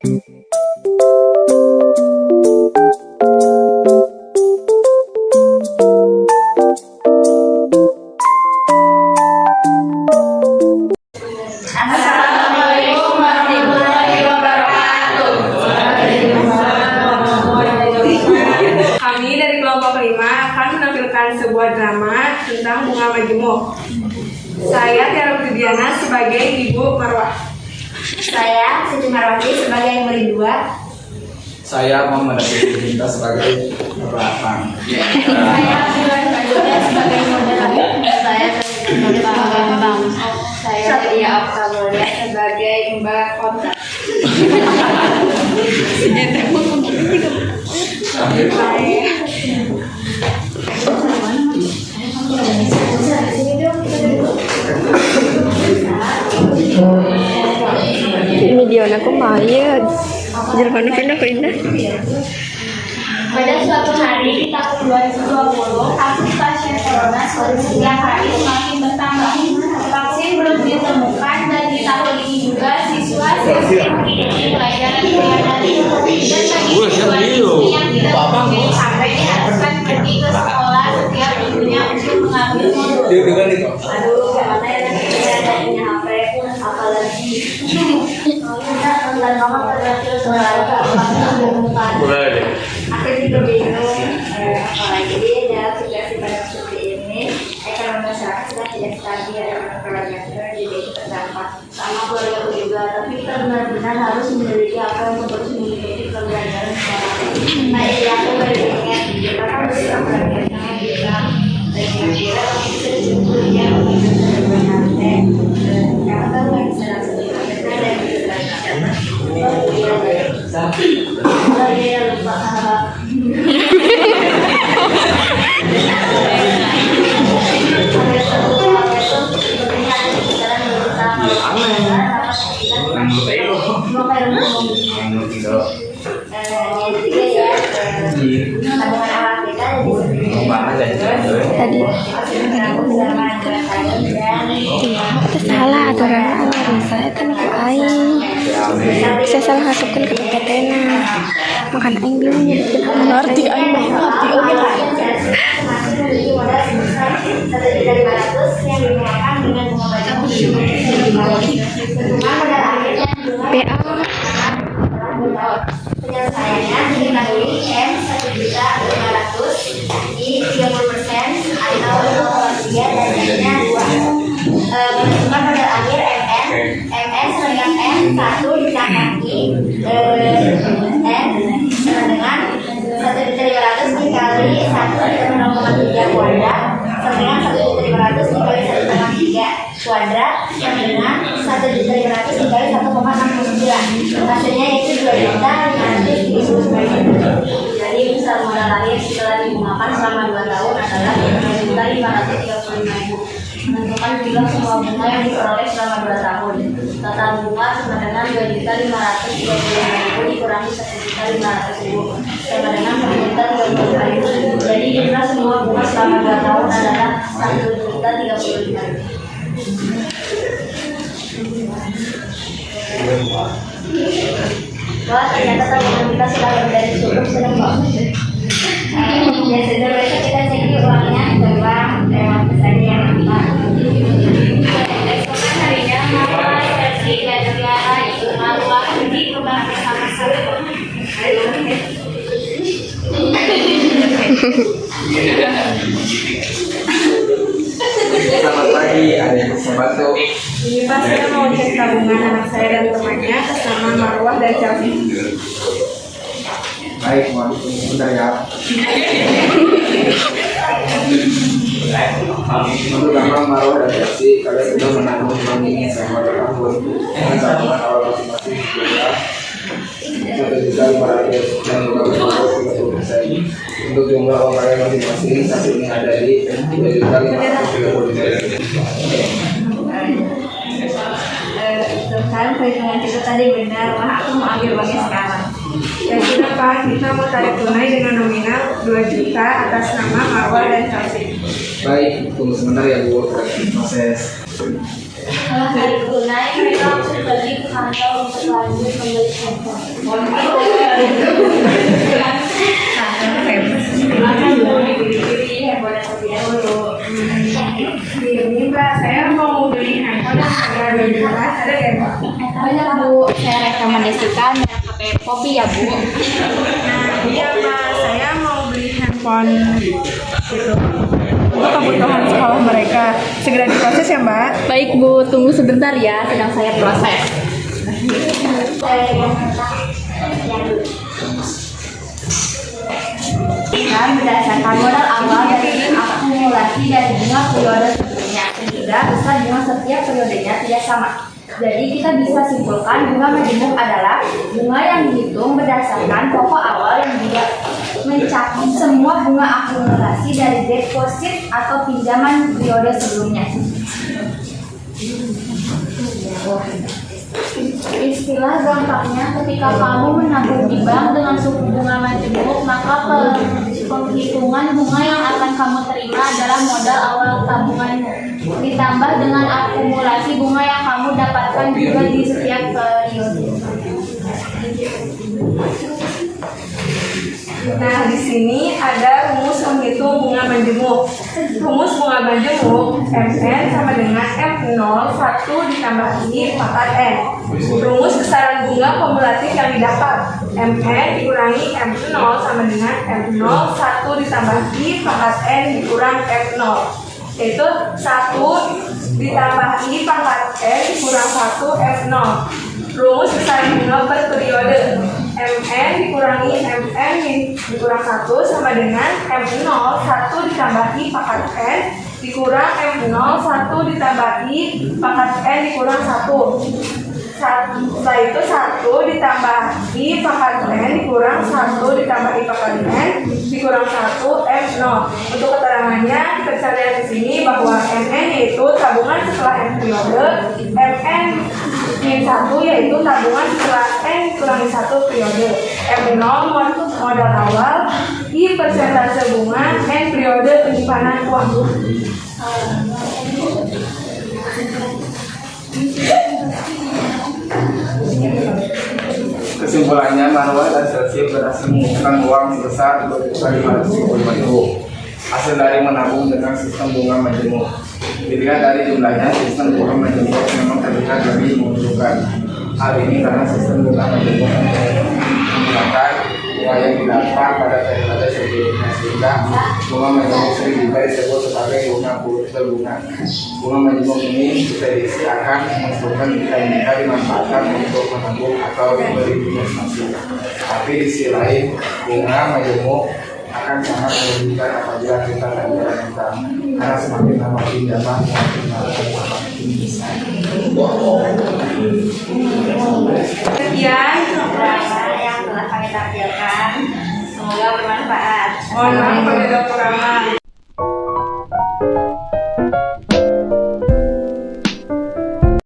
Assalamualaikum warahmatullahi wabarakatuh. Kami dari kelompok 5 akan menampilkan sebuah drama tentang bunga majemuk. Saya Tiara Putridiana sebagai Ibu Marwah. Saya Siti Marwati sebagai yang berdua. Saya Muhammad Abdul Cinta sebagai Bapak. Saya Bulan Badura sebagai moderator. Saya sebagai Bang. Saya Ria Oktabolia sebagai Mbak Kota. Video aku bayar Jerman pindah. Pada suatu hari di tahun 2020, kasus pasien corona setiap hari semakin bertambah. Vaksin belum ditemukan dan di tahun ini juga siswa-siswi mengikuti pelajaran dari dan bagi siswa yang tidak mungkin sampai diharuskan pergi ke sekolah setiap minggunya untuk mengambil modul. Aduh, gimana ya nanti ada punya HP, apalagi dan mama terus aku juga bingung apalagi dalam situasi pada seperti ini ekonomi masyarakat sudah tidak stabil, ekonomi keluarga jadi itu terdampak sama keluarga juga, tapi kita benar-benar harus memiliki apa yang terus mengikuti pembelajaran sekolah. Nah ini aku beringat kita kan bisa belajar sama kita dan kira-kira bisa disebutnya sebenarnya karena kan nggak bisa langsung kita dan salah aturan saya kan ke aing saya salah masukkan ke PPT-na makan aing belum ngerti aing PA penyelesaiannya diketahui M 1.500.000 di 30% atau 0,3 dan M-nya 2. Menentukan modal akhir MN serentak M 1 ditambah N sama dengan 1.500 dikali 1 ditambah 0,3 kuadrat sama dengan 1.500 dikali 1,3 kuadrat sama dengan 1.500 dikali 1,69. Hasilnya itu 2.500.000. Jadi misal modal akhir setelah digunakan selama 2 tahun adalah 2.535.000. Menentukan jumlah semua bunga yang diperoleh selama 2 tahun. Total bunga sama dengan 2.535.000 dikurangi 1.500.000 sama dengan 1.035.000. Jadi jumlah semua bunga selama 2 tahun adalah 1.035.000. Wah, ternyata teman kita sudah dari cukup senang banget. Ya sudah, besok kita cek uangnya ke bank lewat pesannya yang apa. Esokan harinya Marwah versi negara itu Marwah pergi ke bank bersama-sama. Selamat pagi, adik Sobato. Ini Pak, saya mau cek tabungan anak saya dan temannya atas nama Marwah dan Chelsea. Baik, mohon ditunggu sebentar ya. Untuk nama Marwah dan Chelsea, kalian sudah menanggung uang ini selama 2 tahun dengan tabungan awal masing-masing sebesar 1.500.000 dan 30%. Untuk jumlah uang kalian masing-masing saat ini ada di 2.530.000. Kan perhitungan kita tadi benar, wah aku mau ambil uangnya sekarang. Ya sudah Pak, kita mau tarik tunai dengan nominal 2 juta atas nama Marwah dan Chelsea. Baik, tunggu sebentar ya Bu, proses. Setelah tarik tunai, mereka langsung pergi ke kantor untuk lanjut membeli handphone. Silakan dulu dipilih handphone terlebih dahulu. Ini Mbak, saya mau beli handphone yang harga 2 juta. Ada nggak Mbak? Banyak Bu, saya rekomendasikan merek HP Poppy ya Bu. Nah, iya Mbak, saya mau beli handphone gitu untuk kebutuhan sekolah mereka. Segera diproses ya Mbak. Baik Bu, tunggu sebentar ya, sedang saya proses. Dan berdasarkan modal awal dari akumulasi dari bunga periode sebelumnya dan juga besar bunga setiap periodenya tidak sama. Jadi kita bisa simpulkan bunga majemuk adalah bunga yang dihitung berdasarkan pokok awal yang juga mencakup semua bunga akumulasi dari deposit atau pinjaman periode sebelumnya. Istilah gampangnya, ketika kamu menabung di bank dengan suku bunga majemuk, maka penghitungan bunga yang akan kamu terima adalah modal awal tabunganmu, ditambah dengan akumulasi bunga yang kamu dapatkan juga di setiap periode. Nah, di sini ada rumus menghitung bunga majemuk. Rumus bunga majemuk MN sama dengan M01 ditambah I pangkat N. Rumus besaran bunga kumulatif yang didapat MN dikurangi M0 sama dengan M01 ditambah I pangkat N dikurang M0, yaitu 1 ditambah I pangkat N dikurang 1 M0. Rumus besaran bunga per periode MN dikurangi MN dikurang 1 sama dengan M0 1 ditambah I pangkat N dikurang M0 1 ditambah I pangkat N dikurang 1. Setelah itu 1 ditambah I pangkat N dikurang 1 ditambah I pangkat N dikurang 1 M0. Untuk keterangannya kita bisa lihat di sini bahwa MN yaitu tabungan setelah N periode, MN min 1 yaitu tabungan setelah N kurangi 1 periode, M0 modal awal, I persentase bunga, N periode penyimpanan uang. Kesimpulannya, Marwah dan Chelsea berhasil mengumpulkan uang sebesar 2.550.000 hasil dari menabung dengan sistem bunga majemuk. Dilihat dari jumlahnya, sistem bunga majemuk memang terlihat lebih menguntungkan. Hal ini karena sistem bunga majemuk menggunakan bunga yang didapat pada periode sebelumnya, sehingga bunga majemuk sering juga disebut sebagai bunga berbunga. Bunga majemuk ini bisa diistilahkan menguntungkan jika dimanfaatkan untuk menabung atau berinvestasi. Tapi di sisi lain, bunga majemuk akan sangat merugikan apabila kita tidak menjalankan, karena semakin lama pinjaman semakin lama besar. Sekian yang telah kami tampilkan, semoga bermanfaat. mohon maaf apabila kurang.